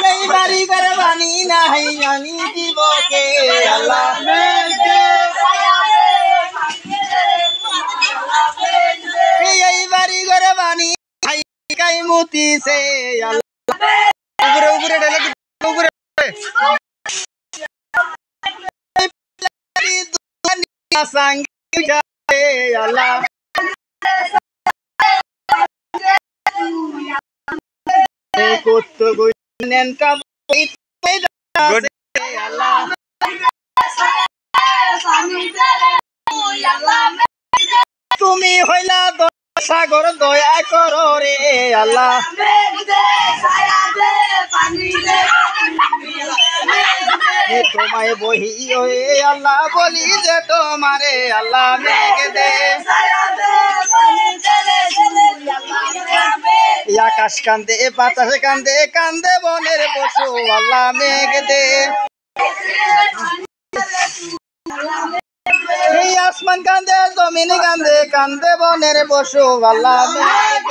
नहीं बारी करवानी नहीं आनी जीवो के अल्लाह यही बारी करवानी कई मोती से अल्लाह ऊपर डाले ऊपर संग अल्लाह कुत्तो गुनन का তুমি হইলা সাগর দয়া করো রে আল্লাহ তোমায় বহি ওয়ে আল্লাহ বলি যে তোমারে আল্লাহ মেঘ দে আকাশ কান্দে বাতাস কান্দে কান্দে বনের পশু আল্লাহ মেঘ দে আসমান কান্দে জমিন কান্দে কান্দে বনের পশু আল্লাহ মেঘ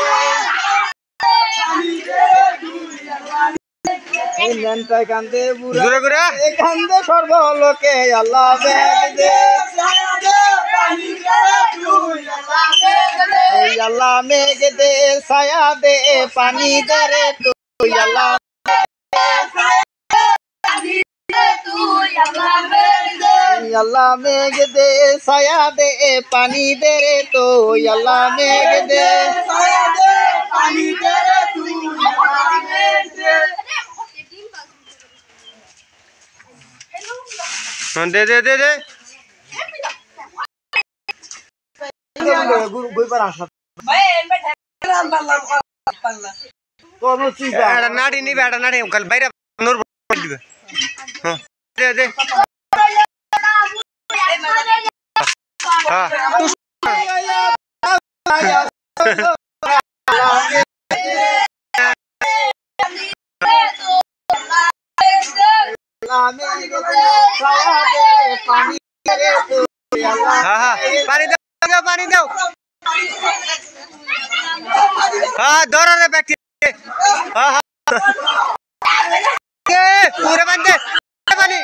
দে কান্দে বুড়া কান্দে সর্বলোকে আল্লাহ মেঘ দে আল্লাহ মেঘ দে ছায়া দে পানি দে রে তুই আল্লাহ আল্লাহ মেঘ দে ছায়া দে পানি দে রে তুই আল্লাহ মেঘ দে ছায়া দে পানি দে রে তুই আল্লাহ মেঘ দে দে দে দে দে नाड़ी नहीं बैठा नाड़ी कल बैरा नूर दे दे पानी दो हाँ दौड़ रहे बैठ हाँ हाँ पूरे बंदे पानी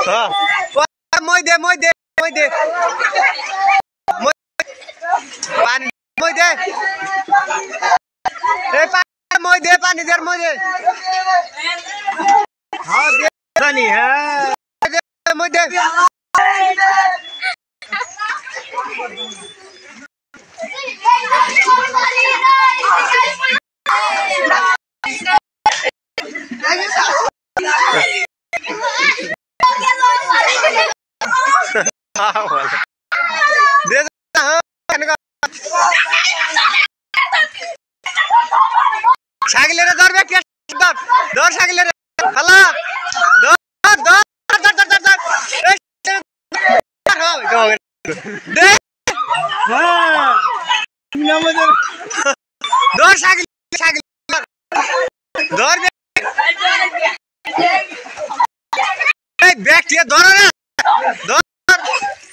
हाँ मोई दे मोई दे मोई दे पानी मोई दे मोई दे पानी दे मोई दे हाँ दे पानी है मोई दे सागिले रे दौड़ बे के दौड़ सागिले रे हला दौड़ दौड़ दौड़ दौड़ दौड़ दे हां नंबर दौड़ सागिले सागिले दौड़ बे ए बैठ के दौड़ रे दौड़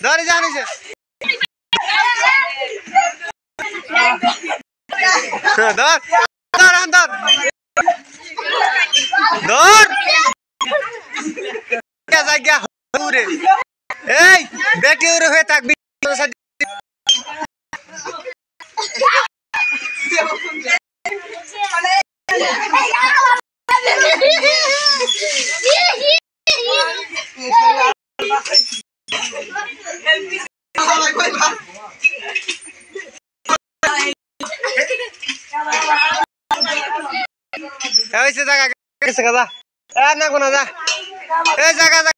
दौड़ जाने से दौड़ दौड़ अंदर दौड़ कैसा क्या पूरे ए बैठे हुए तक भी ऐसे जगह कैसे करा ना कोना जा ए जगह